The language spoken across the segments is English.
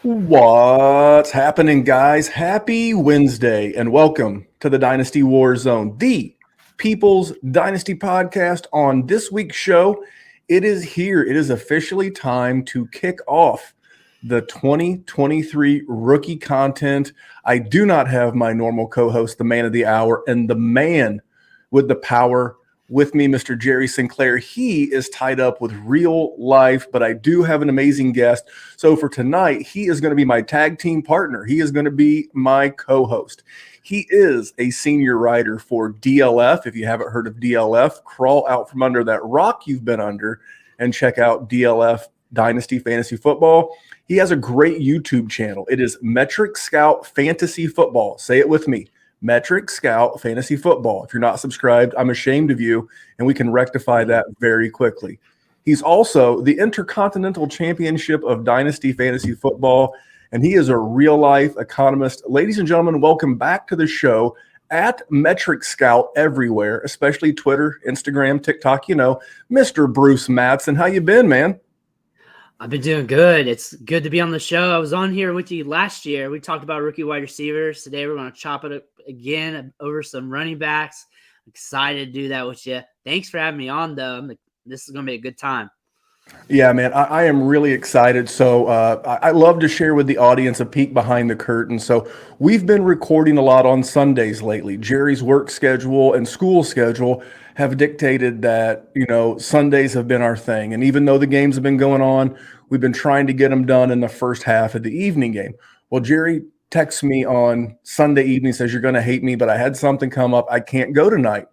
What's happening, guys? Happy Wednesday, and welcome to the Dynasty WarZone, the People's Dynasty podcast. On this week's show, it is here. It is officially time to kick off the 2023 rookie content. I do not have my normal co-host, the man of the hour, and the man with the power with me, Mr. Jerry Sinclair. He is tied up with real life, but I do have an amazing guest. So for tonight, he is going to be my tag team partner. He is going to be my co-host. He is a senior writer for DLF. If you haven't heard of DLF, crawl out from under that rock you've been under and check out DLF Dynasty Fantasy Football. He has a great YouTube channel. It is Metric Scout Fantasy Football. Say it with me. Metric Scout Fantasy Football. If you're not subscribed, I'm ashamed of you, and we can rectify that very quickly. He's also the Intercontinental Championship of Dynasty Fantasy Football, and he is a real-life economist. Ladies and gentlemen, welcome back to the show at Metric Scout everywhere, especially Twitter, Instagram, TikTok, Mr. Bruce Mattson. How you been, man? I've been doing good. It's good to be on the show. I was on here with you last year. We talked about rookie wide receivers. Today we're going to chop it up again over some running backs. I'm excited to do that with you. Thanks for having me on, though. This is going to be a good time. Yeah, man, I am really excited. So I love to share with the audience a peek behind the curtain. So we've been recording a lot on Sundays lately. Jerry's work schedule and school schedule have dictated that, Sundays have been our thing. And even though the games have been going on, we've been trying to get them done in the first half of the evening game. Well, Jerry texts me on Sunday evening, says, "You're going to hate me, but I had something come up. I can't go tonight."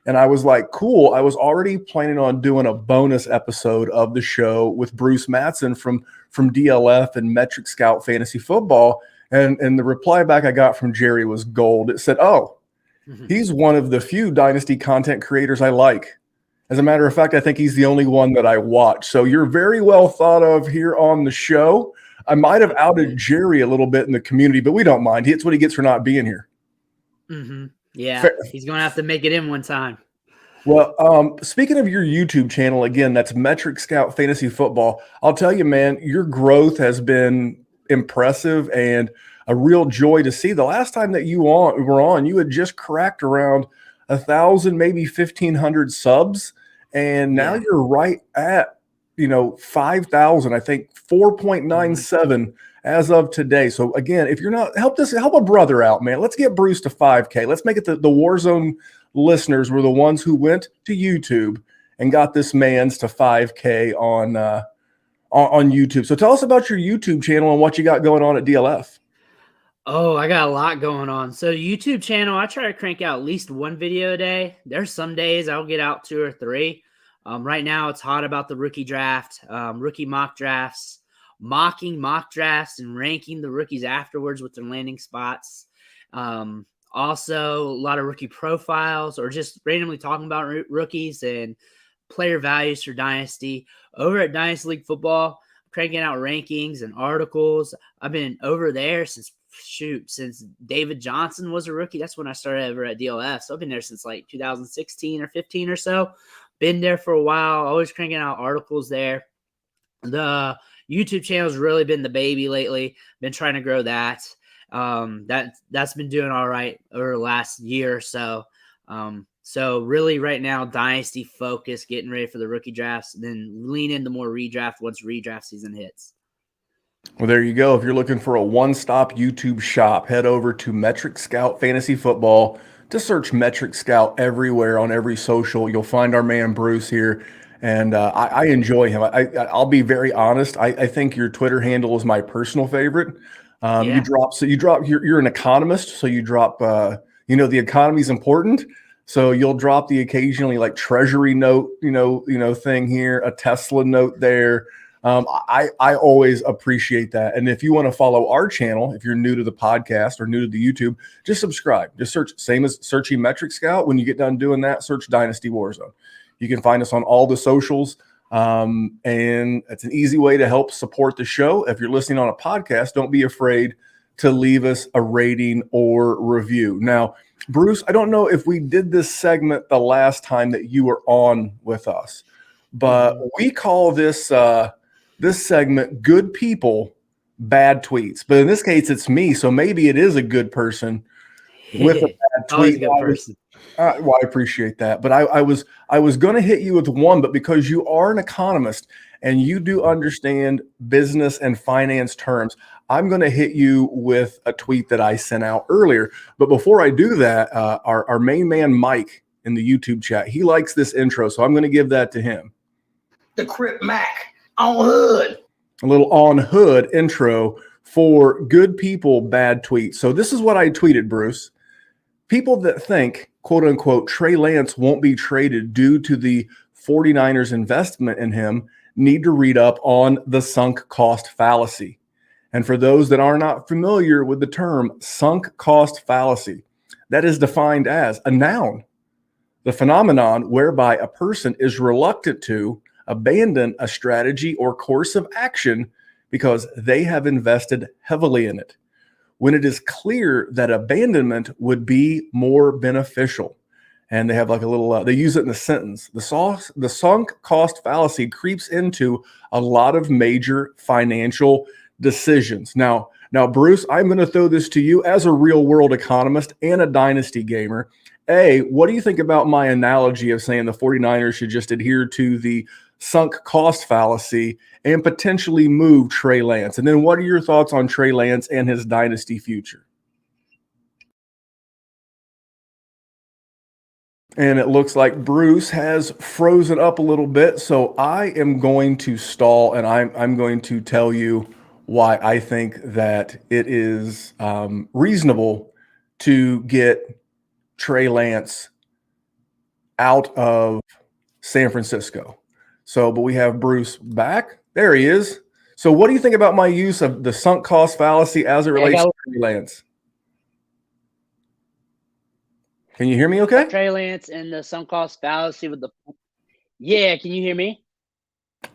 And I was like, cool. I was already planning on doing a bonus episode of the show with Bruce Mattson from DLF and Metric Scout Fantasy Football. And the reply back I got from Jerry was gold. It said, he's one of the few Dynasty content creators I like. As a matter of fact, I think he's the only one that I watch. So you're very well thought of here on the show. I might have outed Jerry a little bit in the community, but we don't mind. It's what he gets for not being here. Mm-hmm. Yeah, he's going to have to make it in one time. Well, speaking of your YouTube channel, again, that's Metric Scout Fantasy Football. I'll tell you, man, your growth has been impressive and a real joy to see. The last time that you were on, you had just cracked around 1,000, maybe 1,500 subs, and now you're right at 5,000. I think 4.97 as of today. So again, if you're not, help a brother out, man. Let's get Bruce to 5K. Let's make it the WarZone listeners were the ones who went to YouTube and got this man's to 5K on YouTube. So tell us about your YouTube channel and what you got going on at DLF. Oh, I got a lot going on. So YouTube channel, I try to crank out at least one video a day. There's some days I'll get out 2 or 3. Right now it's hot about the rookie draft, rookie mock drafts, mocking mock drafts and ranking the rookies afterwards with their landing spots. Also, a lot of rookie profiles or just randomly talking about rookies and player values for Dynasty. Over at Dynasty League Football, cranking out rankings and articles. I've been over there since David Johnson was a rookie. That's when I started over at DLF. So I've been there since like 2016 or 15 or so. Been there for a while. Always cranking out articles there. The YouTube channel has really been the baby lately. Been trying to grow that. That's been doing all right over the last year or so. So really right now, Dynasty focus, getting ready for the rookie drafts, then lean into more redraft once redraft season hits. Well, there you go. If you're looking for a one-stop YouTube shop, head over to Metric Scout Fantasy Football to search Metric Scout everywhere on every social. You'll find our man Bruce here. And I enjoy him. I'll be very honest. I think your Twitter handle is my personal favorite. You're an economist, so you drop. The economy is important, so you'll drop the occasionally like treasury note, thing here, a Tesla note there. I always appreciate that. And if you want to follow our channel, if you're new to the podcast or new to the YouTube, just subscribe. Just search, same as searching Metric Scout. When you get done doing that, search Dynasty WarZone. You can find us on all the socials, and it's an easy way to help support the show. If you're listening on a podcast, don't be afraid to leave us a rating or review. Now, Bruce, I don't know if we did this segment the last time that you were on with us, but we call this this segment "Good People bad tweets. But in this case, it's me. So maybe it is a good person with a bad Always a tweet. good person. Well, I appreciate that. But I was going to hit you with one, but because you are an economist and you do understand business and finance terms, I'm going to hit you with a tweet that I sent out earlier. But before I do that, our main man, Mike, in the YouTube chat, he likes this intro. So I'm going to give that to him. The Crip Mac on Hood. A little on Hood intro for good people, bad tweets. So this is what I tweeted, Bruce. People that think, quote unquote, Trey Lance won't be traded due to the 49ers investment in him need to read up on the sunk cost fallacy. And for those that are not familiar with the term sunk cost fallacy, that is defined as a noun, the phenomenon whereby a person is reluctant to abandon a strategy or course of action because they have invested heavily in it, when it is clear that abandonment would be more beneficial. And they have like a little, they use it in the sentence. The sunk cost fallacy creeps into a lot of major financial decisions. Now, Bruce, I'm going to throw this to you as a real world economist and a dynasty gamer. What do you think about my analogy of saying the 49ers should just adhere to the sunk cost fallacy and potentially move Trey Lance? And then what are your thoughts on Trey Lance and his dynasty future? And it looks like Bruce has frozen up a little bit. So I am going to stall and I'm going to tell you why I think that it is reasonable to get Trey Lance out of San Francisco. So, but we have Bruce back. There he is. So what do you think about my use of the sunk cost fallacy as it relates to Trey Lance? Can you hear me okay? Trey Lance and the sunk cost fallacy with the – yeah, can you hear me?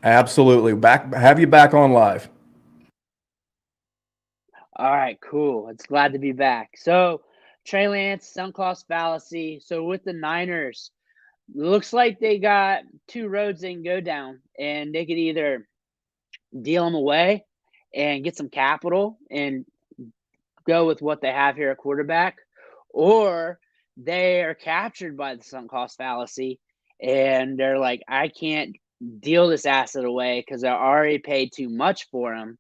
Absolutely. Have you back on live. All right, cool. It's glad to be back. So Trey Lance, sunk cost fallacy. So with the Niners, looks like they got two roads they can go down, and they could either deal him away and get some capital and go with what they have here at quarterback, or they are captured by the sunk cost fallacy and they're like, I can't deal this asset away because I already paid too much for him,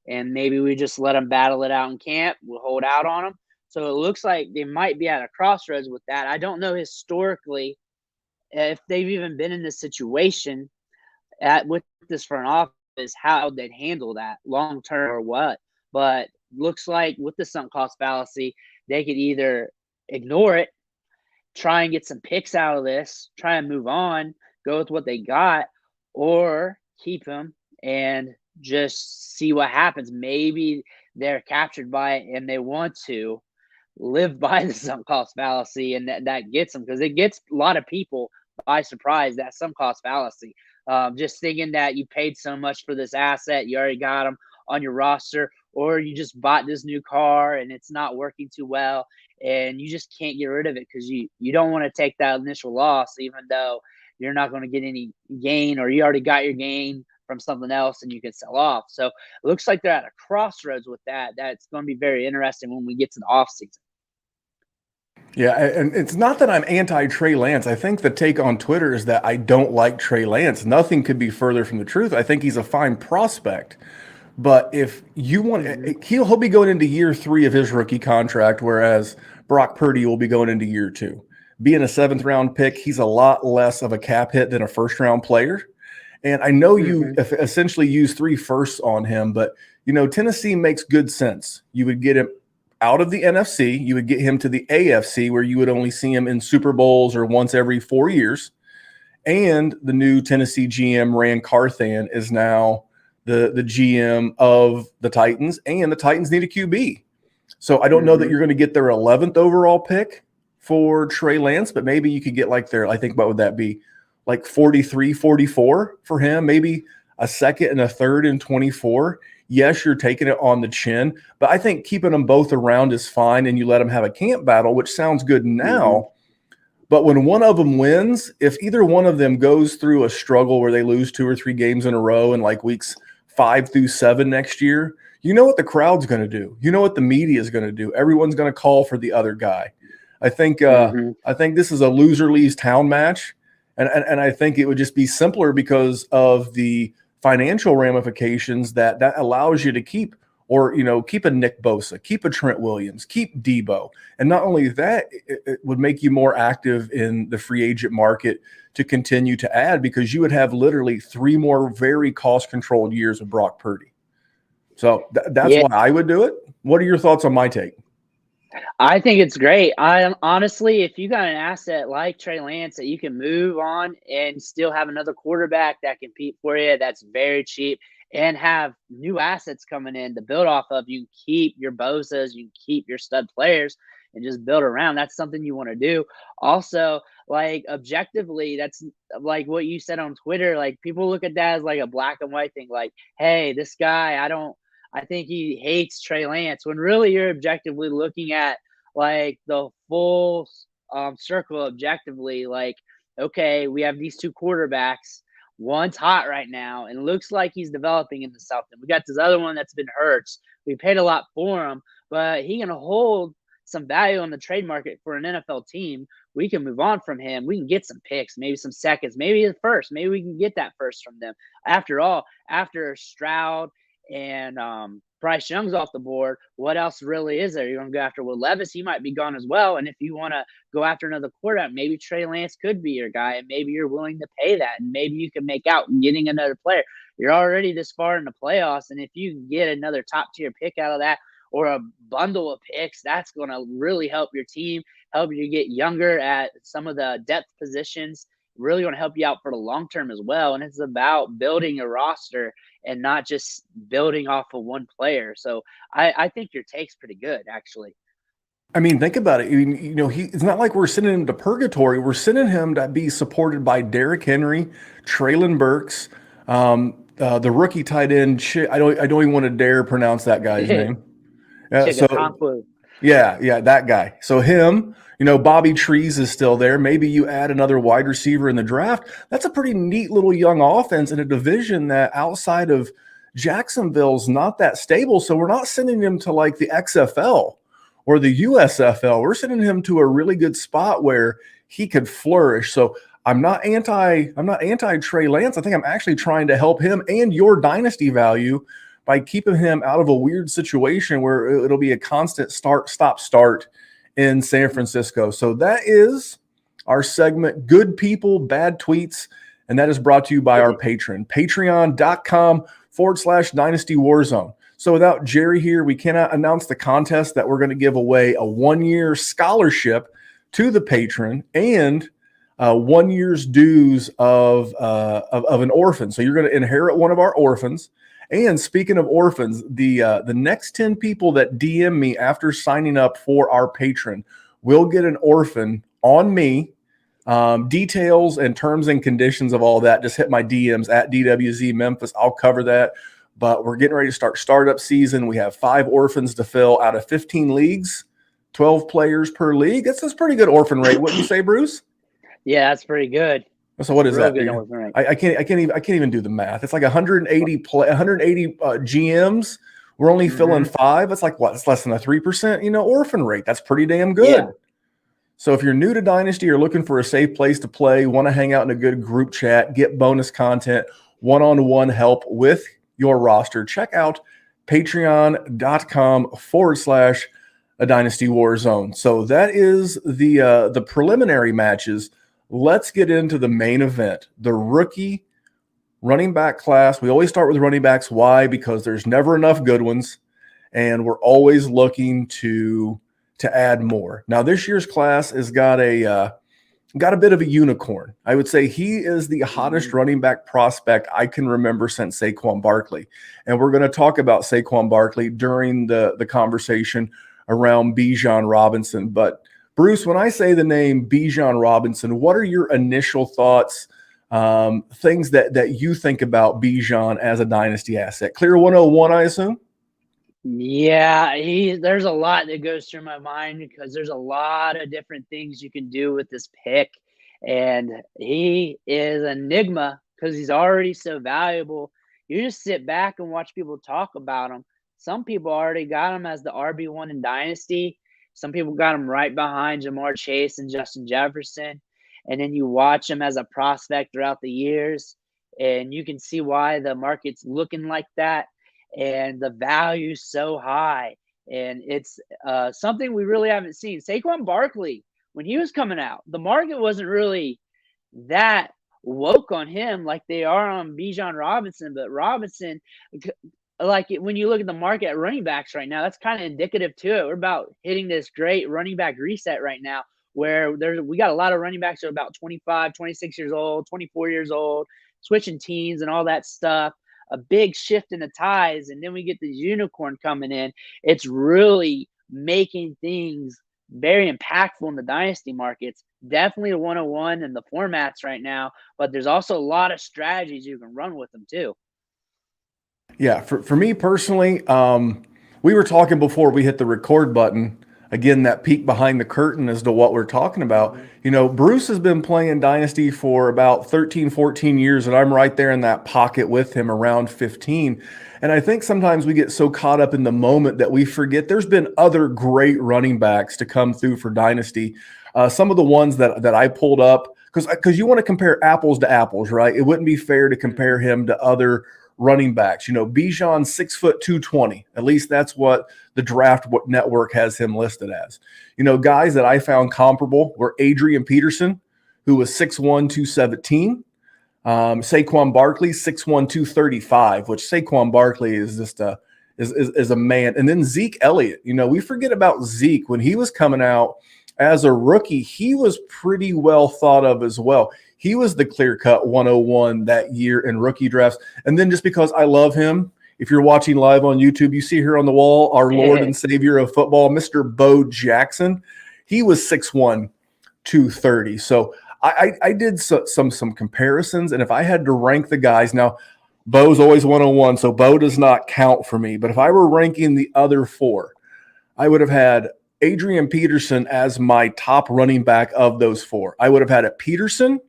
and maybe we just let them battle it out in camp. We'll hold out on them. So it looks like they might be at a crossroads with that. I don't know historically if they've even been in this situation with this front office, how they'd handle that long term or what. But looks like with the sunk cost fallacy, they could either ignore it, try and get some picks out of this, try and move on, go with what they got, or keep him and just see what happens. Maybe they're captured by it and they want to live by the sunk cost fallacy, and that gets them, because it gets a lot of people by surprise, that sunk cost fallacy. Just thinking that you paid so much for this asset, you already got them on your roster, or you just bought this new car and it's not working too well and you just can't get rid of it because you don't want to take that initial loss, even though you're not going to get any gain, or you already got your gain from something else and you can sell off. So it looks like they're at a crossroads with that. That's going to be very interesting when we get to the offseason. Yeah, and it's not that I'm anti-Trey Lance. I think the take on Twitter is that I don't like Trey Lance. Nothing could be further from the truth. I think he's a fine prospect. But if you want, he'll be going into year 3 of his rookie contract, whereas Brock Purdy will be going into year 2. Being a 7th-round pick, he's a lot less of a cap hit than a first-round player. And I know you essentially use 3 firsts on him, but, Tennessee makes good sense. You would get him out of the NFC. You would get him to the AFC, where you would only see him in Super Bowls or once every 4 years. And the new Tennessee GM, Rand Carthan, is now the GM of the Titans, and the Titans need a QB. So I don't know that you're going to get their 11th overall pick for Trey Lance, but maybe you could get like their, I think, what would that be? Like 43, 44 for him, maybe a second and a third in 24. Yes, you're taking it on the chin, but I think keeping them both around is fine, and you let them have a camp battle, which sounds good now. But when one of them wins, if either one of them goes through a struggle where they lose 2 or 3 games in a row in like weeks 5 through 7 next year, you know what the crowd's going to do. You know what the media is going to do. Everyone's going to call for the other guy. I think this is a loser leaves town match, and I think it would just be simpler because of the financial ramifications that allows you to keep, or keep a Nick Bosa, keep a Trent Williams, keep Debo, and not only that, it would make you more active in the free agent market to continue to add, because you would have literally 3 more very cost controlled years of Brock Purdy. So that's why I would do it. What are your thoughts on my take? I think it's great. I honestly, if you got an asset like Trey Lance that you can move on and still have another quarterback that can compete for you, that's very cheap, and have new assets coming in to build off of, you keep your Bosas, you keep your stud players, and just build around. That's something you want to do. Also, like objectively, that's like what you said on Twitter. Like people look at that as like a black and white thing. Like, hey, this guy, I think he hates Trey Lance, when really you're objectively looking at like the full circle objectively. Like, okay, we have these 2 quarterbacks. One's hot right now and looks like he's developing in the South. And we got this other one that's been hurt. We paid a lot for him, but he can hold some value on the trade market for an NFL team. We can move on from him. We can get some picks, maybe some seconds, maybe a first. Maybe we can get that first from them. After all, after Stroud and Bryce Young's off the board, what else really is there? You're going to go after Will Levis. He might be gone as well. And if you want to go after another quarterback, maybe Trey Lance could be your guy, and maybe you're willing to pay that, and maybe you can make out getting another player. You're already this far in the playoffs, and if you can get another top-tier pick out of that, or a bundle of picks, that's going to really help your team, help you get younger at some of the depth positions, really going to help you out for the long term as well. And it's about building a roster and not just building off of one player. So I think your take's pretty good, actually. I mean, think about it. It's not like we're sending him to purgatory. We're sending him to be supported by Derrick Henry, Traylon Burks, the rookie tight end. I don't even want to dare pronounce that guy's name. Yeah, that guy. So him, Bobby Trees is still there. Maybe you add another wide receiver in the draft. That's a pretty neat little young offense in a division that outside of Jacksonville's not that stable. So we're not sending him to like the XFL or the USFL. We're sending him to a really good spot where he could flourish. So I'm not anti Trey Lance. I think I'm actually trying to help him and your dynasty value by keeping him out of a weird situation where it'll be a constant start in San Francisco. So that is our segment, Good People, Bad Tweets, and that is brought to you by our patron, patreon.com/Dynasty Warzone. So without Jerry here, we cannot announce the contest that we're going to give away a 1-year scholarship to the patron and 1 year's dues of an orphan. So you're going to inherit one of our orphans. And speaking of orphans, the next 10 people that DM me after signing up for our patron will get an orphan on me. Details and terms and conditions of all that, just hit my DMs at DWZ Memphis. I'll cover that. But we're getting ready to start startup season. We have 5 orphans to fill out of 15 leagues, 12 players per league. That's a pretty good orphan rate, wouldn't you say, Bruce? Yeah, that's pretty good. So what is that? I can't even do the math. It's like 180 GMs. We're only filling 5. It's like what? It's less than a 3%, orphan rate. That's pretty damn good. Yeah. So if you're new to Dynasty, you're looking for a safe place to play, want to hang out in a good group chat, get bonus content, one-on-one help with your roster, check out patreon.com/Dynasty Warzone. So that is the preliminary matches. Let's get into the main event, the rookie running back class. We always start with running backs. Why? Because there's never enough good ones, and we're always looking to add more. Now, this year's class has got a bit of a unicorn. I would say he is the hottest running back prospect I can remember since Saquon Barkley, and we're going to talk about Saquon Barkley during the conversation around Bijan Robinson. But Bruce, when I say the name Bijan Robinson, what are your initial thoughts, things that you think about Bijan as a dynasty asset? Clear 101, I assume? Yeah, there's a lot that goes through my mind because there's a lot of different things you can do with this pick. And he is an enigma because he's already so valuable. You just sit back and watch people talk about him. some people already got him as the RB1 in Dynasty. Some people got him right behind Jamar Chase and Justin Jefferson. And then you watch him as a prospect throughout the years, and you can see why the market's looking like that. And the value's so high. And it's something we really haven't seen. Saquon Barkley, when he was coming out, the market wasn't really that woke on him like they are on Bijan Robinson. But Robinson, like when you look at the market at running backs right now, that's kind of indicative to it. We're about hitting this great running back reset right now where we got a lot of running backs who are about 25, 26 years old, 24 years old, switching teams and all that stuff. A big shift in the ties, and then we get this unicorn coming in. It's really making things very impactful in the dynasty markets. Definitely a 101 in the formats right now, but there's also a lot of strategies you can run with them too. Yeah, for me personally, we were talking before we hit the record button. Again, that peek behind the curtain as to what we're talking about. You know, Bruce has been playing Dynasty for about 13, 14 years, and I'm right there in that pocket with him around 15. And I think sometimes we get so caught up in the moment that we forget there's been other great running backs to come through for Dynasty. Some of the ones that I pulled up, because you want to compare apples to apples, right? It wouldn't be fair to compare him to other running backs. You know, Bijan 6 foot 220. At least that's what the draft network has him listed as. You know, guys that I found comparable were Adrian Peterson, who was 6'1", 217. Saquon Barkley, 6'1", 235, which Saquon Barkley is just is a man. And then Zeke Elliott. You know, we forget about Zeke. When he was coming out as a rookie, he was pretty well thought of as well. He was the clear-cut 101 that year in rookie drafts. And then just because I love him, if you're watching live on YouTube, you see here on the wall, our Lord and Savior of football, Mr. Bo Jackson. He was 6'1", 230. So I did some comparisons, and if I had to rank the guys, now Bo's always 101, so Bo does not count for me. But if I were ranking the other four, I would have had Adrian Peterson as my top running back of those four. I would have had it Peterson,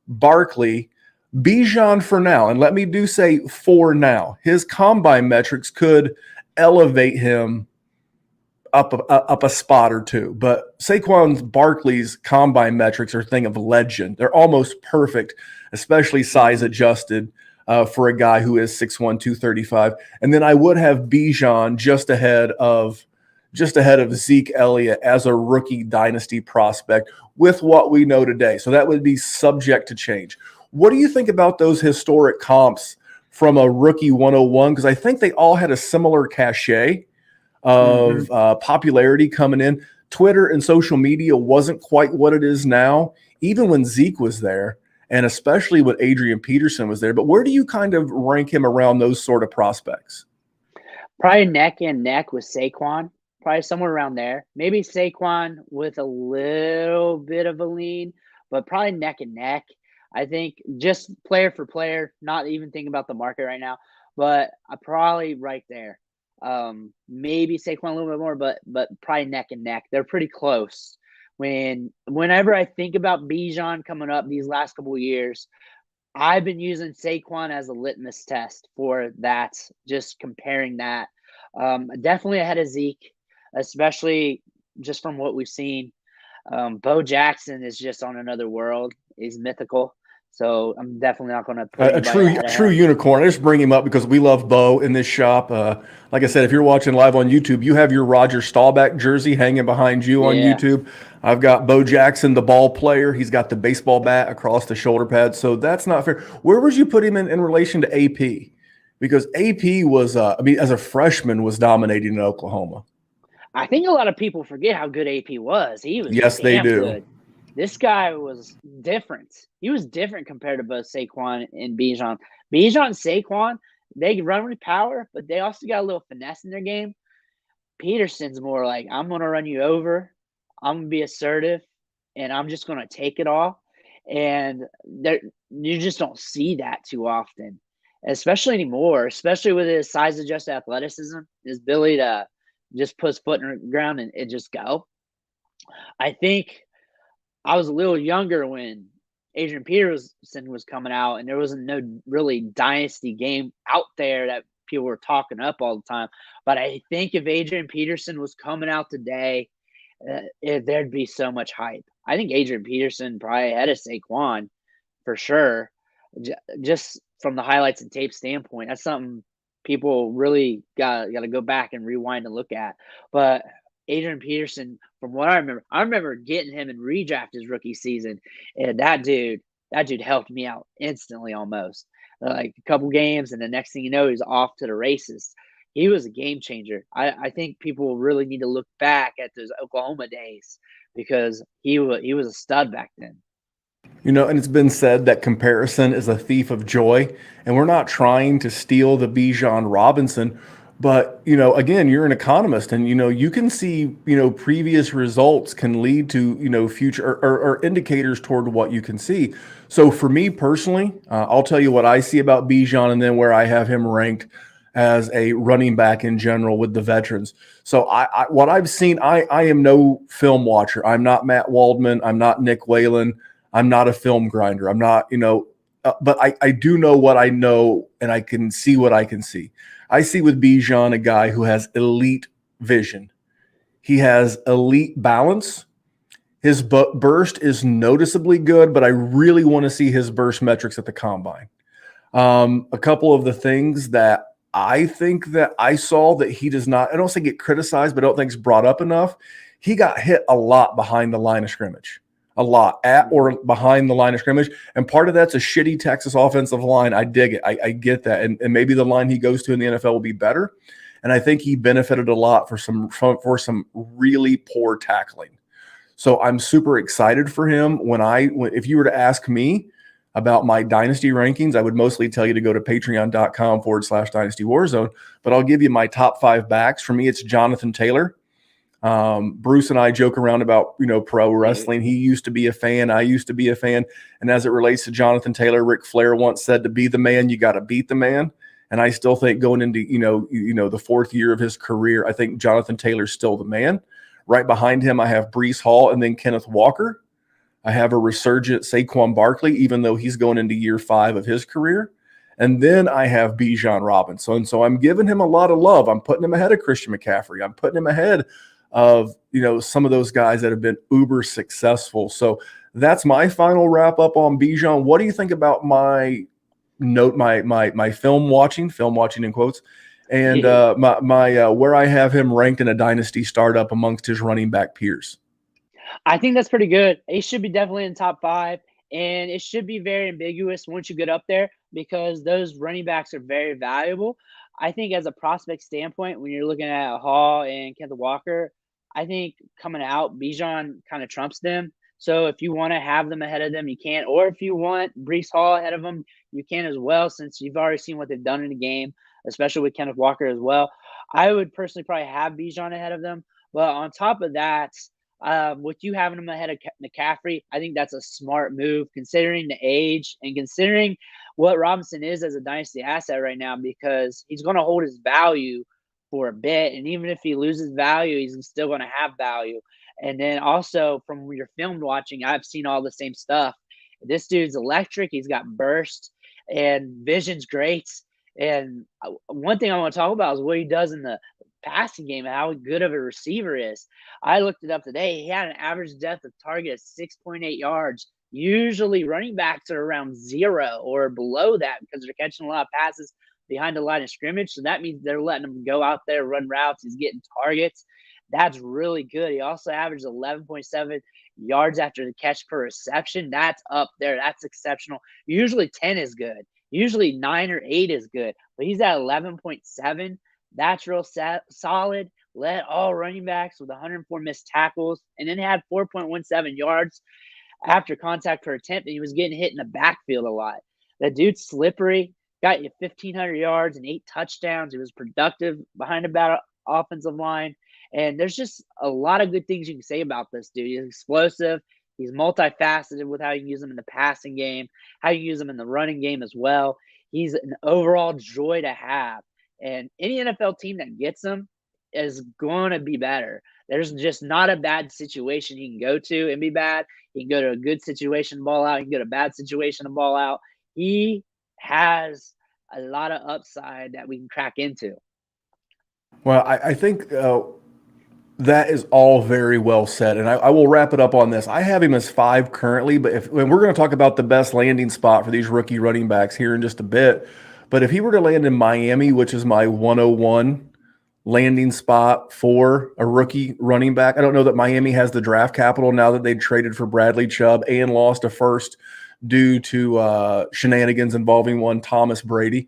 Barkley, Bijan for now. And let me do say for now. His combine metrics could elevate him up a spot or two. But Saquon Barkley's combine metrics are a thing of legend. They're almost perfect, especially size adjusted for a guy who is 6'1", 235. And then I would have Bijan just ahead of Zeke Elliott as a rookie dynasty prospect with what we know today. So that would be subject to change. What do you think about those historic comps from a rookie 101? Because I think they all had a similar cachet of popularity coming in. Twitter and social media wasn't quite what it is now, even when Zeke was there, and especially when Adrian Peterson was there. But where do you kind of rank him around those sort of prospects? Probably neck and neck with Saquon. Probably somewhere around there. Maybe Saquon with a little bit of a lean, but probably neck and neck. I think just player for player, not even thinking about the market right now, but I probably right there. Maybe Saquon a little bit more, but probably neck and neck. They're pretty close. Whenever I think about Bijan coming up these last couple of years, I've been using Saquon as a litmus test for that, just comparing that. Definitely ahead of Zeke, especially just from what we've seen. Bo Jackson is just on another world. He's mythical. So I'm definitely not going to put a true unicorn. I just bring him up because we love Bo in this shop. Like I said, if you're watching live on YouTube, you have your Roger Staubach jersey hanging behind you on YouTube. I've got Bo Jackson, the ball player. He's got the baseball bat across the shoulder pad. So that's not fair. Where would you put him in relation to AP? Because AP was, as a freshman, was dominating in Oklahoma. I think a lot of people forget how good AP was. He was they do. Good. This guy was different. He was different compared to both Saquon and Bijan. Bijan and Saquon, they run with power, but they also got a little finesse in their game. Peterson's more like, I'm going to run you over. I'm going to be assertive, and I'm just going to take it all. And you just don't see that too often, especially anymore, especially with his size-adjusted athleticism, his ability to just put his foot in the ground and just go. I think I was a little younger when Adrian Peterson was coming out, and there wasn't no really dynasty game out there that people were talking up all the time. But I think if Adrian Peterson was coming out today, there'd be so much hype. I think Adrian Peterson probably ahead of Saquon for sure. Just from the highlights and tape standpoint, that's something people really got to go back and rewind and look at. But Adrian Peterson, from what I remember getting him in redraft his rookie season, and that dude helped me out instantly almost. Like a couple games, and the next thing you know, he's off to the races. He was a game changer. I think people really need to look back at those Oklahoma days because he was a stud back then. You know, and it's been said that comparison is a thief of joy, and we're not trying to steal the Bijan Robinson, but you know, again, you're an economist, and you know, you can see, you know, previous results can lead to, you know, future or indicators toward what you can see. So for me personally, I'll tell you what I see about Bijan, and then where I have him ranked as a running back in general with the veterans. So what I've seen, I am no film watcher. I'm not Matt Waldman. I'm not Nick Whalen. I'm not a film grinder. I'm not, you know, but I do know what I know, and I can see what I can see. I see with Bijan a guy who has elite vision. He has elite balance. His burst is noticeably good, but I really want to see his burst metrics at the combine. A couple of the things that I think that I saw that he does not, I don't say get criticized, but I don't think it's brought up enough. He got hit a lot behind the line of scrimmage. A lot at or behind the line of scrimmage. And part of that's a shitty Texas offensive line. I dig it. I get that. And maybe the line he goes to in the NFL will be better. And I think he benefited a lot for some really poor tackling. So I'm super excited for him. If you were to ask me about my dynasty rankings, I would mostly tell you to go to patreon.com/Dynasty WarZone. But I'll give you my top 5 backs. For me, it's Jonathan Taylor. Bruce and I joke around about, you know, pro wrestling. He used to be a fan. I used to be a fan. And as it relates to Jonathan Taylor, Ric Flair once said, to be the man, you got to beat the man. And I still think going into, you know, the 4th year of his career, I think Jonathan Taylor's still the man. Right behind him, I have Breece Hall and then Kenneth Walker. I have a resurgent Saquon Barkley, even though he's going into year 5 of his career. And then I have Bijan Robinson. So I'm giving him a lot of love. I'm putting him ahead of Christian McCaffrey. I'm putting him ahead of, you know, some of those guys that have been uber successful. So that's my final wrap up on Bijan. What do you think about my film watching in quotes, and my where I have him ranked in a dynasty startup amongst his running back peers? I think that's pretty good. He should be definitely in top 5, and it should be very ambiguous once you get up there because those running backs are very valuable. I think as a prospect standpoint, when you're looking at Hall and Kenneth Walker, I think coming out, Bijan kind of trumps them. So if you want to have them ahead of them, you can. Or if you want Breece Hall ahead of them, you can as well, since you've already seen what they've done in the game, especially with Kenneth Walker as well. I would personally probably have Bijan ahead of them. But on top of that, with you having him ahead of McCaffrey, I think that's a smart move considering the age and considering what Robinson is as a dynasty asset right now, because he's going to hold his value for a bit. And even if he loses value, he's still going to have value. And then also from your film watching, I've seen all the same stuff. This dude's electric. He's got burst and vision's great. And one thing I want to talk about is what he does in the passing game and how good of a receiver is. I looked it up today. He had an average depth of target of 6.8 yards. Usually running backs are around 0 or below that because they're catching a lot of passes behind the line of scrimmage. So that means they're letting him go out there, run routes. He's getting targets. That's really good. He also averaged 11.7 yards after the catch per reception. That's up there. That's exceptional. Usually 10 is good. Usually 9 or 8 is good. But he's at 11.7. That's real solid. Led all running backs with 104 missed tackles, and then had 4.17 yards after contact per attempt. And he was getting hit in the backfield a lot. That dude's slippery. Got you 1,500 yards and 8 touchdowns. He was productive behind the offensive line. And there's just a lot of good things you can say about this dude. He's explosive. He's multifaceted with how you can use him in the passing game, how you use him in the running game as well. He's an overall joy to have. And any NFL team that gets him is going to be better. There's just not a bad situation he can go to and be bad. He can go to a good situation, ball out. He can go to a bad situation and ball out. He has a lot of upside that we can crack into. Well, I think that is all very well said, and I will wrap it up on this. I have him as 5 currently, but when we're going to talk about the best landing spot for these rookie running backs here in just a bit, but if he were to land in Miami, which is my 101 landing spot for a rookie running back, I don't know that Miami has the draft capital now that they traded for Bradley Chubb and lost a first due to shenanigans involving one Thomas Brady.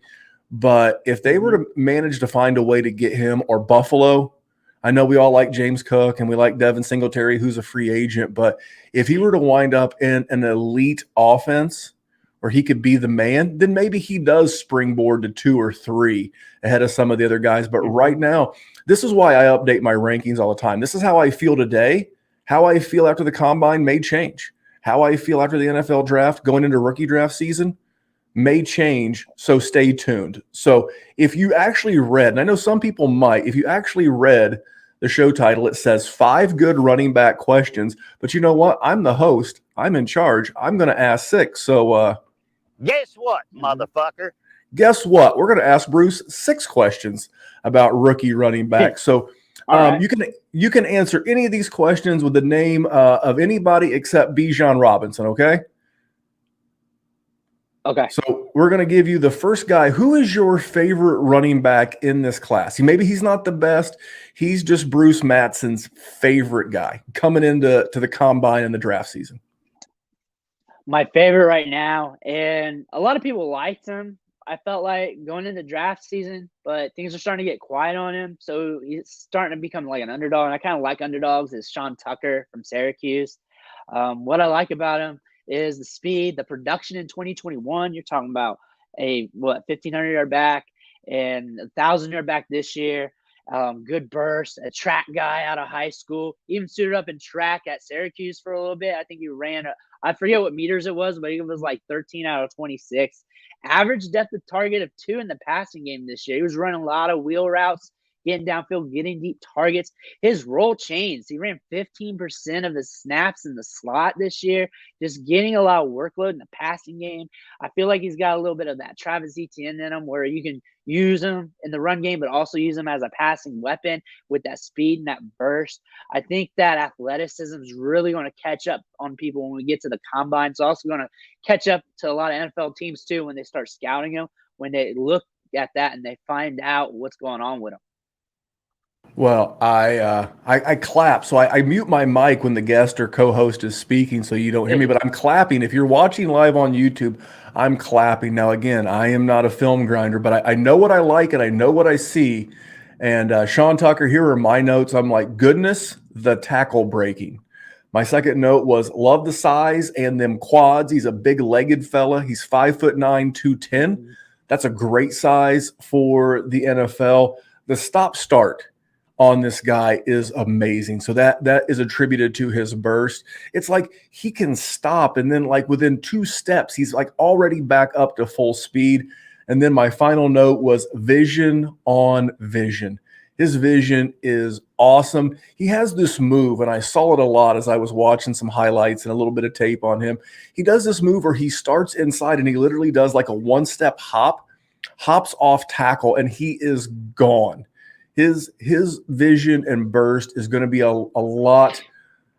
But if they were to manage to find a way to get him, or Buffalo, I know we all like James Cook and we like Devin Singletary, who's a free agent, but if he were to wind up in an elite offense where he could be the man, then maybe he does springboard to 2 or 3 ahead of some of the other guys. But right now, this is why I update my rankings all the time. This is how I feel today. How I feel after the combine may change. How I feel after the NFL draft going into rookie draft season may change, so stay tuned. So if you actually read, and I know some people might, if you actually read the show title, it says 5 good running back questions, but you know what? I'm the host. I'm in charge. I'm going to ask 6. So guess what, motherfucker? Guess what? We're going to ask Bruce 6 questions about rookie running backs. So Right. you can answer any of these questions with the name of anybody except Bijan Robinson, okay? Okay. So we're going to give you the first guy. Who is your favorite running back in this class? Maybe he's not the best. He's just Bruce Mattson's favorite guy coming into the combine and the draft season. My favorite right now, and a lot of people liked him. I felt like going into draft season, but things are starting to get quiet on him. So he's starting to become like an underdog. And I kind of like underdogs, is Sean Tucker from Syracuse. What I like about him is the speed, the production in 2021. You're talking about a 1,500-yard back and 1,000-yard back this year. Good burst, a track guy out of high school, even suited up in track at Syracuse for a little bit. I think he ran I forget what meters it was, but it was like 13 out of 26. Average depth of target of 2 in the passing game this year. He was running a lot of wheel routes, getting downfield, getting deep targets. His roll changed. He ran 15% of his snaps in the slot this year, just getting a lot of workload in the passing game. I feel like he's got a little bit of that Travis Etienne in him, where you can use him in the run game, but also use him as a passing weapon with that speed and that burst. I think that athleticism is really going to catch up on people when we get to the combine. It's also going to catch up to a lot of NFL teams too when they start scouting him, when they look at that and they find out what's going on with him. Well, I clap. So I mute my mic when the guest or co-host is speaking so you don't hear me, but I'm clapping. If you're watching live on YouTube, I'm clapping. Now, again, I am not a film grinder, but I know what I like and I know what I see. And Sean Tucker, here are my notes. I'm like, goodness, the tackle breaking. My second note was love the size and them quads. He's a big-legged fella. He's 5'9", 210. That's a great size for the NFL. The stop-start on this guy is amazing. So that is attributed to his burst. It's like he can stop, and then like within 2 steps, he's like already back up to full speed. And then my final note was vision on vision. His vision is awesome. He has this move, and I saw it a lot as I was watching some highlights and a little bit of tape on him. He does this move where he starts inside and he literally does like a 1-step hop, hops off tackle, and he is gone. His vision and burst is going to be a lot.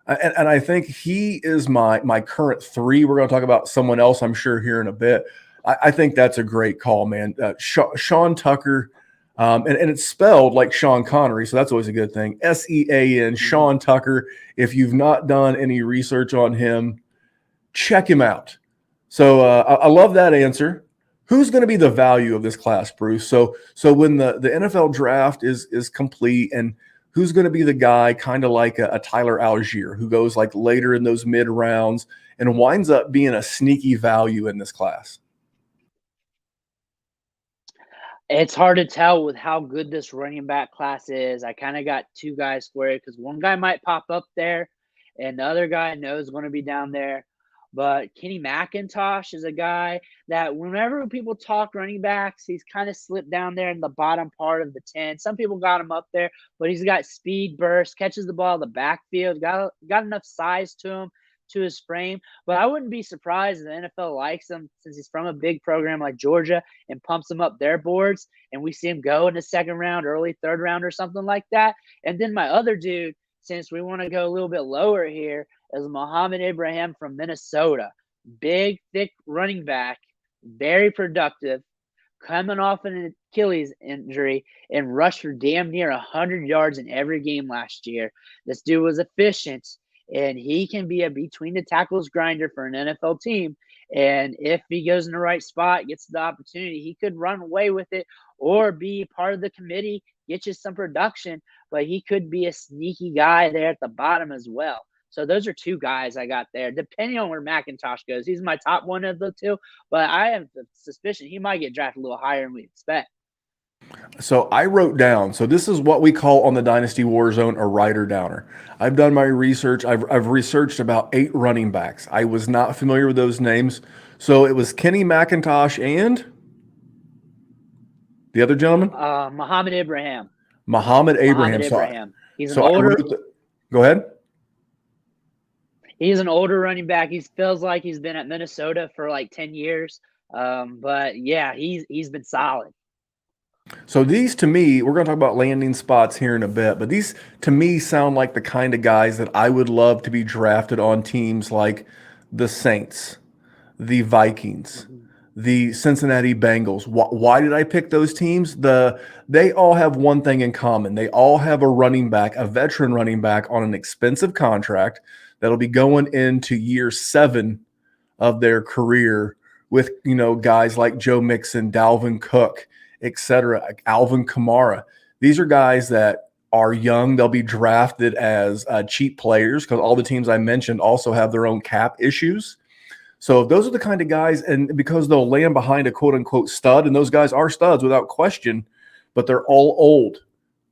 And I think he is my current 3. We're going to talk about someone else, I'm sure, here in a bit. I think that's a great call, man. Sean Tucker, and it's spelled like Sean Connery, so that's always a good thing. Sean, Sean Tucker. If you've not done any research on him, check him out. So I love that answer. Who's going to be the value of this class, Bruce? So when the NFL draft is complete, and who's going to be the guy kind of like a Tyler Algier who goes like later in those mid rounds and winds up being a sneaky value in this class? It's hard to tell with how good this running back class is. I kind of got 2 guys for it because one guy might pop up there and the other guy I know is going to be down there. But Kenny McIntosh is a guy that whenever people talk running backs, he's kind of slipped down there in the bottom part of the 10. Some people got him up there, but he's got speed, burst, catches the ball in the backfield, got enough size to him to his frame, but I wouldn't be surprised if the NFL likes him since he's from a big program like Georgia and pumps him up their boards, and we see him go in the second round, early third round or something like that. And then my other dude, since we want to go a little bit lower here, is Muhammad Ibrahim from Minnesota. Big, thick running back, very productive, coming off an Achilles injury and rushed for damn near 100 yards in every game last year. This dude was efficient, and he can be a between the tackles grinder for an NFL team. And if he goes in the right spot, gets the opportunity, he could run away with it or be part of the committee, get you some production, but he could be a sneaky guy there at the bottom as well. So those are two guys I got there, depending on where McIntosh goes. He's my top one of the two, but I have the suspicion he might get drafted a little higher than we expect. So I wrote down, so this is what we call on the Dynasty WarZone a writer-downer. I've done my research. I've researched about 8 running backs. I was not familiar with those names. So it was Kenny McIntosh and the other gentleman? Muhammad Ibrahim. Muhammad Abraham. He's an older. Go ahead. He's an older running back. He feels like he's been at Minnesota for like 10 years. But yeah, he's been solid. So these, to me, we're going to talk about landing spots here in a bit, but these, to me, sound like the kind of guys that I would love to be drafted on teams like the Saints, the Vikings, the Cincinnati Bengals. Why did I pick those teams? They all have one thing in common. They all have a running back, a veteran running back on an expensive contract that'll be going into year 7 of their career with, guys like Joe Mixon, Dalvin Cook, etc., Alvin Kamara. These are guys that are young. They'll be drafted as cheap players because all the teams I mentioned also have their own cap issues. So those are the kind of guys, and because they'll land behind a quote-unquote stud, and those guys are studs without question, but they're all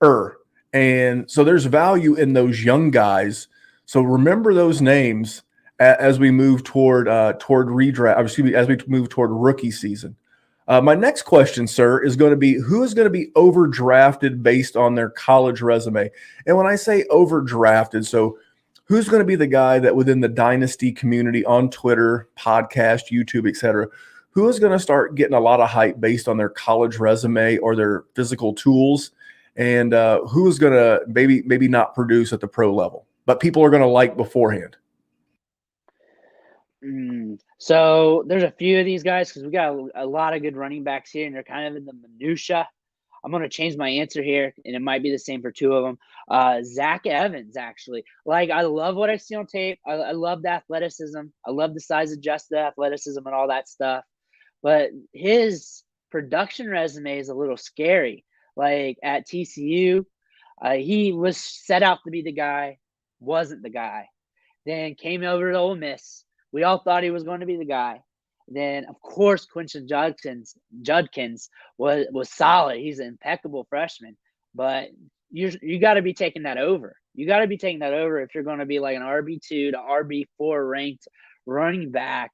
older. And so there's value in those young guys. So remember those names as we move toward redraft. Excuse me, as we move toward rookie season. My next question, sir, is going to be who is going to be overdrafted based on their college resume? And when I say overdrafted, so who's going to be the guy that within the Dynasty community on Twitter, podcast, YouTube, etc., who is going to start getting a lot of hype based on their college resume or their physical tools, and who is going to maybe not produce at the pro level, but people are going to like beforehand? So there's a few of these guys because we got a lot of good running backs here, and they're kind of in the minutia. I'm going to change my answer here, and it might be the same for 2 of them. Zach Evans, actually. Like, I love what I see on tape. I love the athleticism. I love the size-adjusted athleticism and all that stuff. But his production resume is a little scary. Like, at TCU, he was set out to be the guy, wasn't the guy. Then came over to Ole Miss. We all thought he was going to be the guy. Then, of course, Quinton Judkins was solid. He's an impeccable freshman. But you got to be taking that over. You got to be taking that over if you're going to be like an RB2 to RB4 ranked running back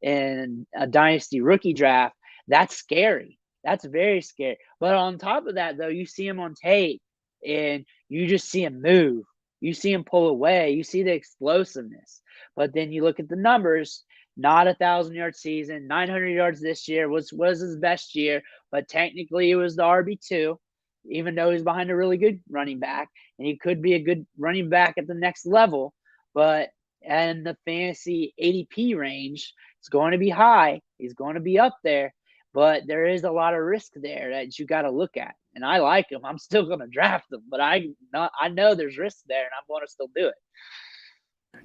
in a Dynasty rookie draft. That's scary. That's very scary. But on top of that, though, you see him on tape, and you just see him move. You see him pull away. You see the explosiveness. But then you look at the numbers, not 1,000-yard season, 900 yards this year was his best year, but technically it was the RB2, even though he's behind a really good running back, and he could be a good running back at the next level. But in the fantasy ADP range, it's going to be high. He's going to be up there, but there is a lot of risk there that you got to look at. And I like him. I'm still going to draft him, but I know there's risk there, and I'm going to still do it.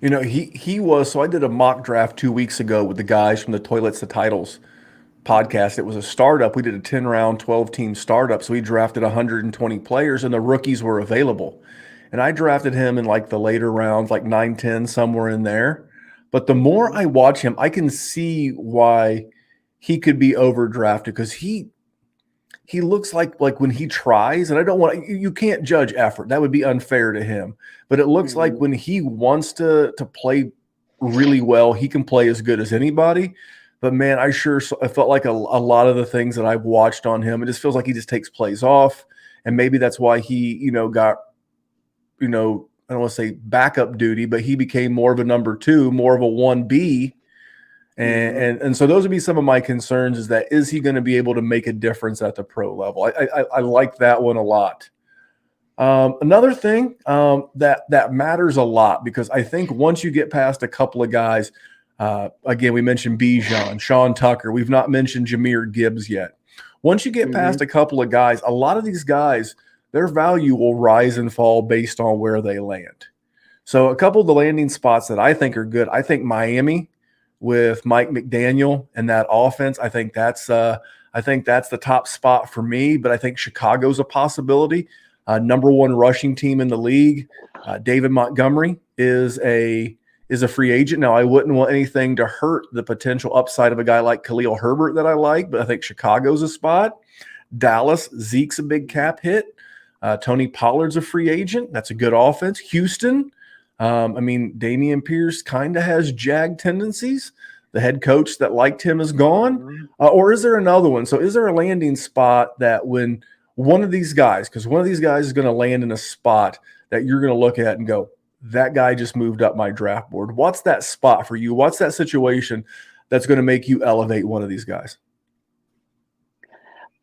He was, so I did a mock draft 2 weeks ago with the guys from the Toilets to Titles podcast. It was a startup. We did a 10-round, 12-team startup. So we drafted 120 players, and the rookies were available. And I drafted him in like the later rounds, like 9, 10, somewhere in there. But the more I watch him, I can see why he could be overdrafted, because he looks like when he tries, and I don't want, you can't judge effort. That would be unfair to him. But it looks like when he wants to play really well, he can play as good as anybody. But man, I felt like a lot of the things that I've watched on him, it just feels like he just takes plays off. And maybe that's why he, got, I don't want to say backup duty, but he became more of a number 2, more of a 1B. And so those would be some of my concerns, is that, is he going to be able to make a difference at the pro level? I like that one a lot. Another thing that matters a lot, because I think once you get past a couple of guys, again, we mentioned Bijan, Sean Tucker. We've not mentioned Jahmyr Gibbs yet. Once you get past a couple of guys, a lot of these guys, their value will rise and fall based on where they land. So a couple of the landing spots that I think are good, I think Miami with Mike McDaniel and that offense, I think that's the top spot for me. But I think Chicago's a possibility. Number 1 rushing team in the league. David Montgomery is a free agent. Now, I wouldn't want anything to hurt the potential upside of a guy like Khalil Herbert that I like, but I think Chicago's a spot. Dallas, Zeke's a big cap hit. Tony Pollard's a free agent. That's a good offense. Houston, Dameon Pierce kind of has Jag tendencies. The head coach that liked him is gone. Or is there another one? So is there a landing spot that when one of these guys, because one of these guys is going to land in a spot that you're going to look at and go, that guy just moved up my draft board? What's that spot for you? What's that situation that's going to make you elevate one of these guys?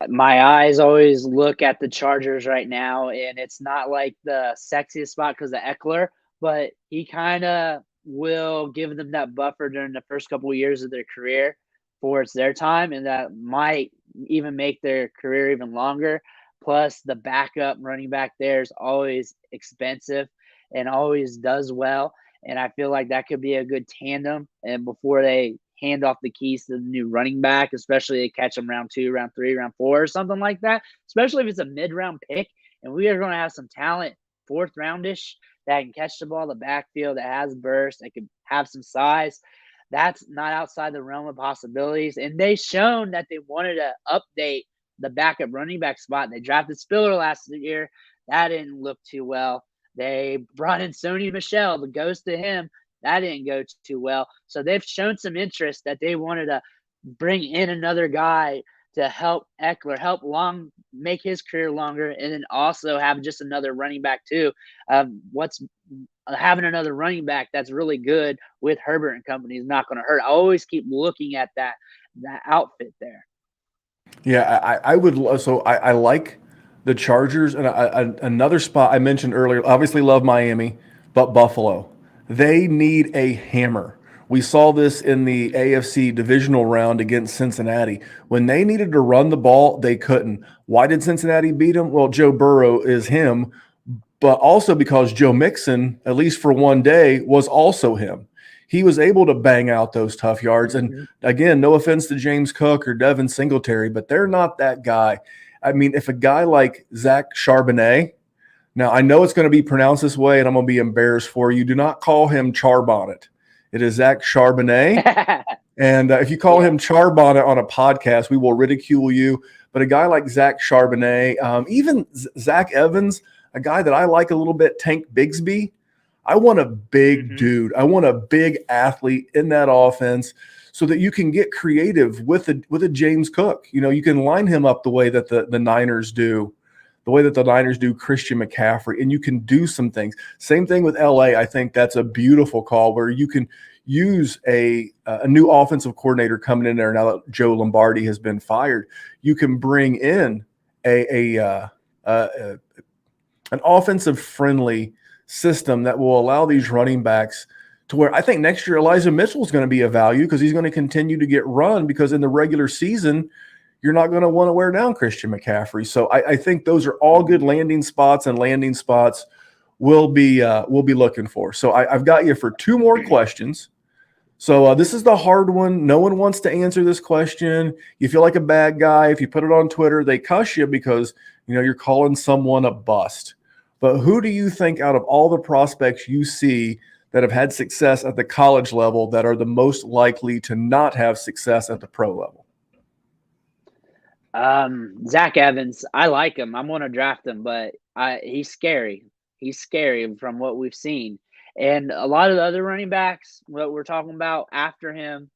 My eyes always look at the Chargers right now, and it's not like the sexiest spot because of Eckler, but he kind of will give them that buffer during the first couple of years of their career for it's their time, and that might even make their career even longer. Plus, the backup running back there is always expensive and always does well, and I feel like that could be a good tandem. And before they hand off the keys to the new running back, especially they catch them round 2, round 3, round 4, or something like that, especially if it's a mid-round pick, and we are going to have some talent 4th roundish that can catch the ball in the backfield, that has burst, that can have some size. That's not outside the realm of possibilities. And they've shown that they wanted to update the backup running back spot. They drafted Spiller last year. That didn't look too well. They brought in Sony Michel. The ghost to him, that didn't go too well. So they've shown some interest that they wanted to bring in another guy to help Eckler, make his career longer, and then also have just another running back too. Having another running back that's really good with Herbert and company is not going to hurt. I always keep looking at that outfit there. Yeah, I would. So I like the Chargers, and another spot I mentioned earlier. Obviously, love Miami, but Buffalo. They need a hammer. We saw this in the AFC divisional round against Cincinnati. When they needed to run the ball, they couldn't. Why did Cincinnati beat them? Well, Joe Burrow is him, but also because Joe Mixon, at least for one day, was also him. He was able to bang out those tough yards. And again, no offense to James Cook or Devin Singletary, but they're not that guy. I mean, if a guy like Zach Charbonnet, now I know it's going to be pronounced this way and I'm going to be embarrassed for you. Do not call him Charbonnet. It is Zach Charbonnet. And if you call him Charbonnet on a podcast, we will ridicule you. But a guy like Zach Charbonnet, even Zach Evans, a guy that I like a little bit, Tank Bigsby, I want a big dude. I want a big athlete in that offense so that you can get creative with a James Cook. You know, you can line him up the way that the Niners do, Christian McCaffrey, and you can do some things. Same thing with LA. I think that's a beautiful call where you can use a new offensive coordinator coming in there now that Joe Lombardi has been fired. You can bring in an offensive friendly system that will allow these running backs to where I think next year Elijah Mitchell is going to be a value because he's going to continue to get run because in the regular season you're not going to want to wear down Christian McCaffrey. So I think those are all good landing spots we'll be looking for. So I've got you for 2 more questions. So this is the hard one. No one wants to answer this question. You feel like a bad guy. If you put it on Twitter, they cuss you because you're calling someone a bust. But who do you think out of all the prospects you see that have had success at the college level that are the most likely to not have success at the pro level? Zach Evans, I like him. I'm going to draft him, but he's scary. He's scary from what we've seen. And a lot of the other running backs, what we're talking about after him,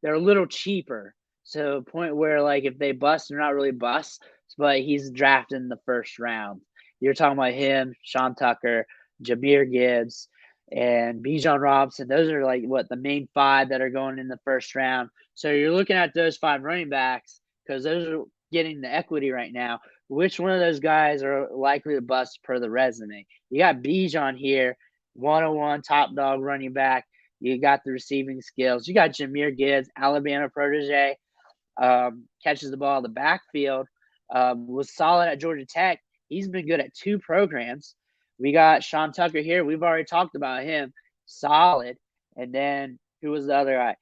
they're a little cheaper. So point where, like, if they bust, they're not really busts, but he's drafted in the first round. You're talking about him, Sean Tucker, Jameer Gibbs, and Bijan Robinson. Those are like the main 5 that are going in the first round. So you're looking at those 5 running backs because those are getting the equity right now. Which one of those guys are likely to bust per the resume? You got Bijan here, 101 top dog running back. You got the receiving skills. You got Jameer Gibbs, Alabama protege, catches the ball in the backfield, was solid at Georgia Tech. He's been good at 2 programs. We got Sean Tucker here. We've already talked about him. Solid. And then who was the other guy?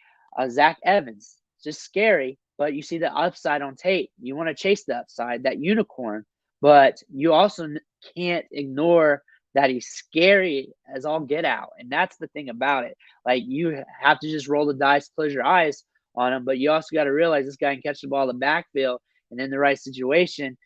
Zach Evans. Just scary, but you see the upside on tape. You want to chase the upside, that unicorn. But you also can't ignore that he's scary as all get out. And that's the thing about it. Like, you have to just roll the dice, close your eyes on him. But you also got to realize this guy can catch the ball in the backfield and in the right situation,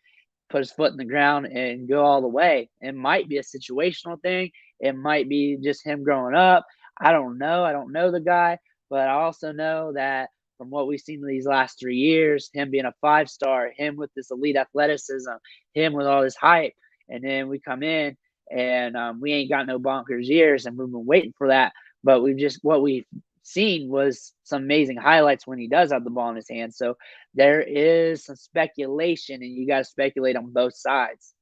put his foot in the ground and go all the way. It might be a situational thing. It might be just him growing up. I don't know. I don't know the guy, but I also know that from what we've seen in these last 3 years, him being a 5-star, him with this elite athleticism, him with all this hype, and then we come in and we ain't got no bonkers years, and we've been waiting for that. But what we've seen was some amazing highlights when he does have the ball in his hand. So there is some speculation, and you got to speculate on both sides.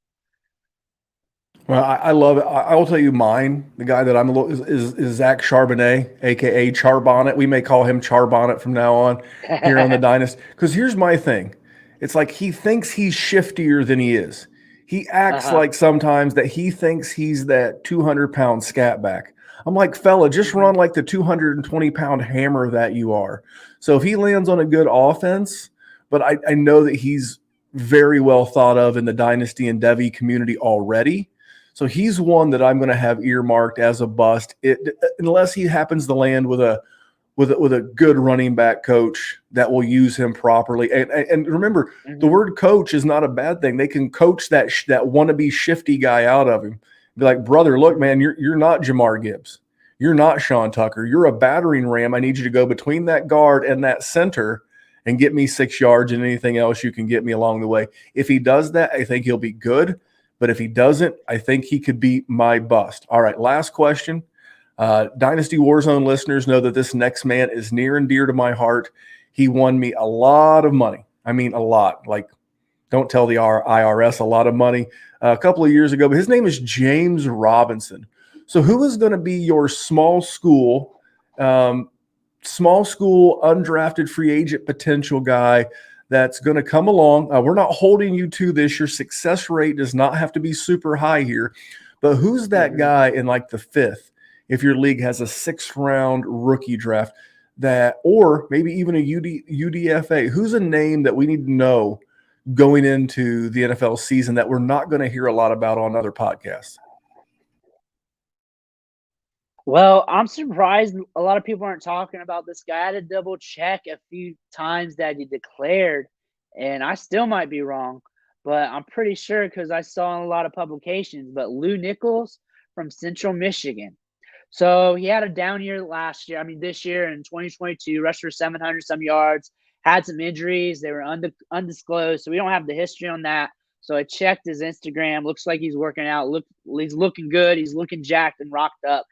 Well, I love it. I will tell you mine. The guy that I'm a little is Zach Charbonnet, aka Charbonnet. We may call him Charbonnet from now on here on the Dynasty. Because here's my thing: it's like he thinks he's shiftier than he is. He acts like sometimes that he thinks he's that 200-pound scat back. I'm like, fella, just run like the 220-pound hammer that you are. So if he lands on a good offense, but I know that he's very well thought of in the Dynasty and Devy community already. So he's one that I'm going to have earmarked as a bust, unless he happens to land with a good running back coach that will use him properly. And remember, the word coach is not a bad thing. They can coach that wannabe shifty guy out of him. Be like, brother, look, man, you're not Jamar Gibbs. You're not Sean Tucker. You're a battering ram. I need you to go between that guard and that center and get me 6 yards and anything else you can get me along the way. If he does that, I think he'll be good. But if he doesn't, I think he could be my bust. All right, last question. Dynasty Warzone listeners know that this next man is near and dear to my heart. He won me a lot of money. I mean, a lot. Like, don't tell the IRS a lot of money a couple of years ago. But his name is James Robinson. So who is going to be your small school undrafted free agent potential guy that's going to come along? We're not holding you to this. Your success rate does not have to be super high here. But who's that guy in like the 5th, if your league has a 6th-round rookie draft, or maybe even a UDFA? Who's a name that we need to know going into the NFL season that we're not going to hear a lot about on other podcasts? Well, I'm surprised a lot of people aren't talking about this guy. I had to double check a few times that he declared, and I still might be wrong, but I'm pretty sure because I saw in a lot of publications. But Lou Nichols from Central Michigan. So he had a down year this year in 2022, rushed for 700 some yards, had some injuries. They were undisclosed, so we don't have the history on that. So I checked his Instagram. Looks like he's working out. He's looking good. He's looking jacked and rocked up.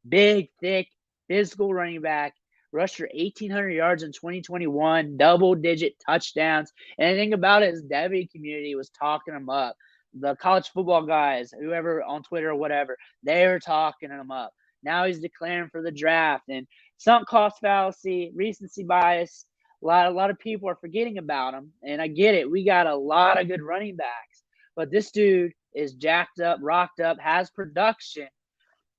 Big, thick, physical running back. Rushed for 1,800 yards in 2021, double-digit touchdowns. And the thing about it is the Devy community was talking him up. The college football guys, whoever on Twitter or whatever, they were talking him up. Now he's declaring for the draft. And sunk cost fallacy, recency bias, a lot of people are forgetting about him. And I get it. We got a lot of good running backs. But this dude is jacked up, rocked up, has production.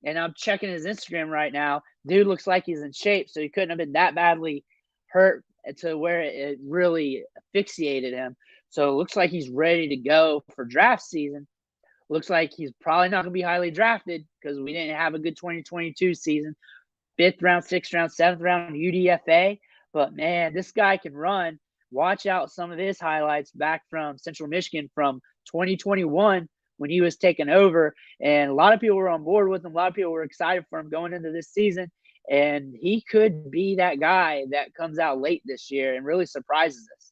And I'm checking his Instagram right now. Dude looks like he's in shape, so he couldn't have been that badly hurt to where it really asphyxiated him. So it looks like he's ready to go for draft season. Looks like he's probably not going to be highly drafted because we didn't have a good 2022 season. 5th round, 6th round, 7th round UDFA. But, man, this guy can run. Watch out some of his highlights back from Central Michigan from 2021 when he was taking over. And a lot of people were on board with him. A lot of people were excited for him going into this season. And he could be that guy that comes out late this year and really surprises us.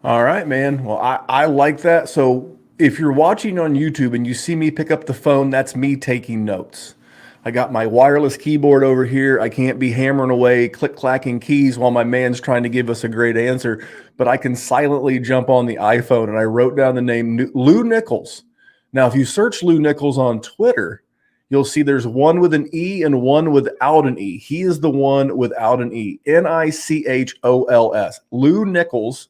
All right, man. Well, I like that. So if you're watching on YouTube and you see me pick up the phone, that's me taking notes. I got my wireless keyboard over here. I can't be hammering away, click-clacking keys while my man's trying to give us a great answer, but I can silently jump on the iPhone, and I wrote down the name Lou Nichols. Now, if you search Lou Nichols on Twitter, you'll see there's one with an E and one without an E. He is the one without an E. Nichols. Lou Nichols.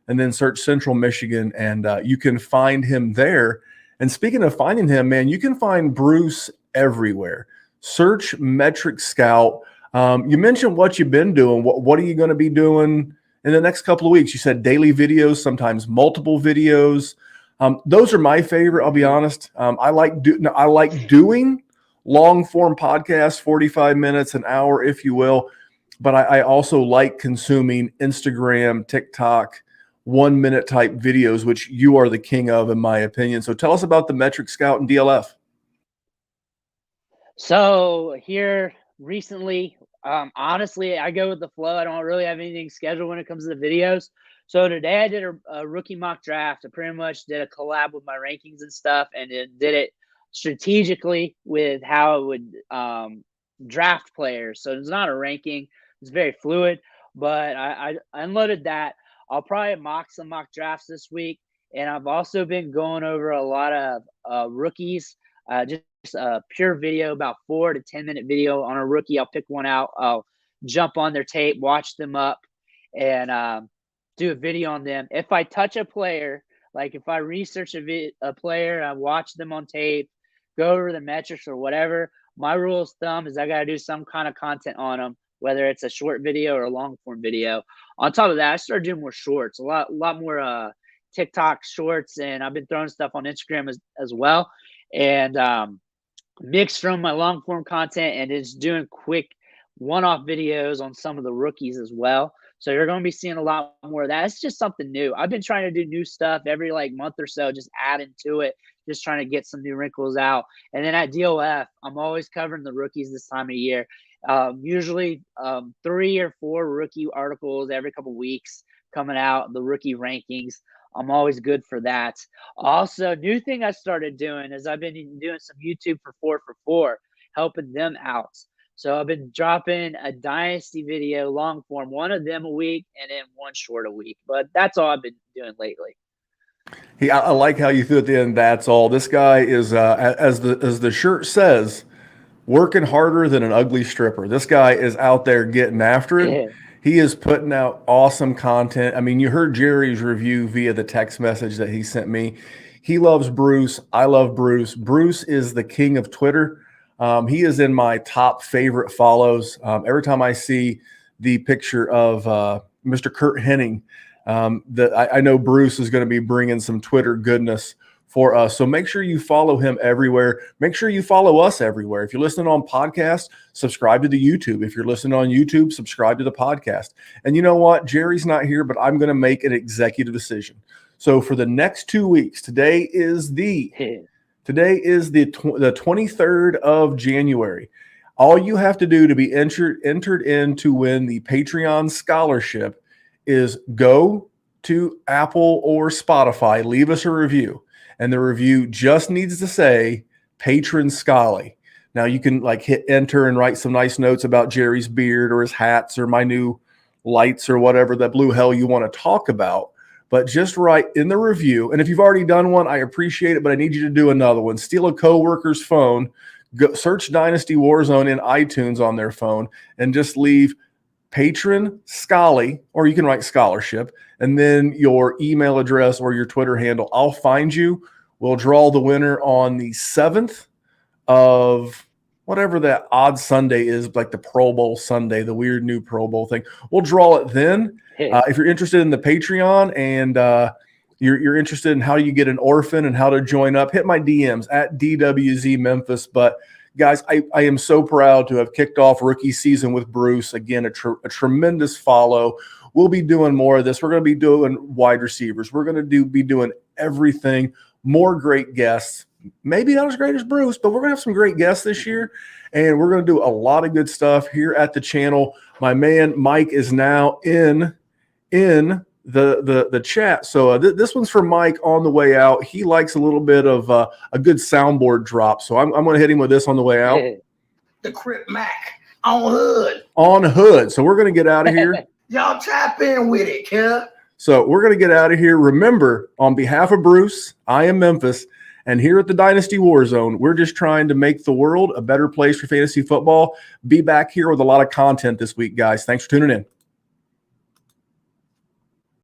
And then search Central Michigan, and you can find him there. And speaking of finding him, man, you can find Bruce everywhere. Search Metric Scout. You mentioned what you've been doing. What are you going to be doing in the next couple of weeks? You said daily videos, sometimes multiple videos. Those are my favorite. I'll be honest. I like doing long form podcasts, 45 minutes, an hour, if you will. But I also like consuming Instagram, TikTok, 1 minute type videos, which you are the king of, in my opinion. So tell us about the Metric Scout and DLF. So here recently, honestly, I go with the flow. I don't really have anything scheduled when it comes to the videos. So today I did a rookie mock draft. I pretty much did a collab with my rankings and stuff, and it did it strategically with how it would draft players. So it's not a ranking. It's very fluid, but I unloaded that. I'll probably mock some mock drafts this week. And I've also been going over a lot of rookies, just a pure video, about 4 to 10 minute video on a rookie. I'll pick one out. I'll jump on their tape, watch them up, and do a video on them. If I touch a player, like if I research a player, I watch them on tape, go over the metrics or whatever, my rule of thumb is I got to do some kind of content on them, whether it's a short video or a long form video. On top of that, I started doing more shorts, a lot more TikTok shorts, and I've been throwing stuff on Instagram as well, and mixed from my long form content and is doing quick one-off videos on some of the rookies as well. So you're going to be seeing a lot more of that. It's just something new. I've been trying to do new stuff every month or so, just adding to it, just trying to get some new wrinkles out. And then at DOF, I'm always covering the rookies this time of year. Usually 3 or 4 rookie articles every couple of weeks coming out, the rookie rankings. I'm always good for that. Also, new thing I started doing is I've been doing some YouTube for 4 for 4, helping them out. So I've been dropping a Dynasty video, long form, one of them a week, and then one short a week. But that's all I've been doing lately. Hey, I like how you threw at the end, that's all. This guy is, as the shirt says, working harder than an ugly stripper. This guy is out there getting after it. Yeah. He is putting out awesome content. I mean, you heard Jerry's review via the text message that he sent me. He loves Bruce. I love Bruce. Bruce is the king of Twitter. He is in my top favorite follows. Every time I see the picture of Mr. Kurt Hennig, I know Bruce is going to be bringing some Twitter goodness for us. So make sure you follow him everywhere. Make sure you follow us everywhere. If you're listening on podcast, subscribe to the YouTube. If you're listening on YouTube, subscribe to the podcast. And you know what? Jerry's not here, but I'm going to make an executive decision. So for the next 2 weeks, today is the 23rd of January. All you have to do to be entered in to win the Patreon scholarship is go to Apple or Spotify, leave us a review. And the review just needs to say Patron Scully. Now you can hit enter and write some nice notes about Jerry's beard or his hats or my new lights or whatever that blue hell you want to talk about. But just write in the review. And if you've already done one, I appreciate it, but I need you to do another one. Steal a coworker's phone, go search Dynasty WarZone in iTunes on their phone, and just leave Patron Scully, or you can write scholarship, and then your email address or your Twitter handle. I'll find you. We'll draw the winner on the 7th of whatever that odd Sunday is, like the Pro Bowl Sunday, the weird new Pro Bowl thing. We'll draw it then. If you're interested in the Patreon and you're interested in how you get an orphan and how to join up, hit my DMs at DWZ Memphis. But guys, I am so proud to have kicked off rookie season with Bruce. Again, a tremendous follow. We'll be doing more of this. We're going to be doing wide receivers. We're going to be doing everything. More great guests. Maybe not as great as Bruce, but we're going to have some great guests this year. And we're going to do a lot of good stuff here at the channel. My man Mike is now in the chat. So this one's for Mike on the way out. He likes a little bit of a good soundboard drop. So I'm going to hit him with this on the way out. The Crip Mac on Hood. On Hood. So we're going to get out of here. Y'all tap in with it, kid. So we're going to get out of here. Remember, on behalf of Bruce, I am Memphis. And here at the Dynasty WarZone, we're just trying to make the world a better place for fantasy football. Be back here with a lot of content this week, guys. Thanks for tuning in.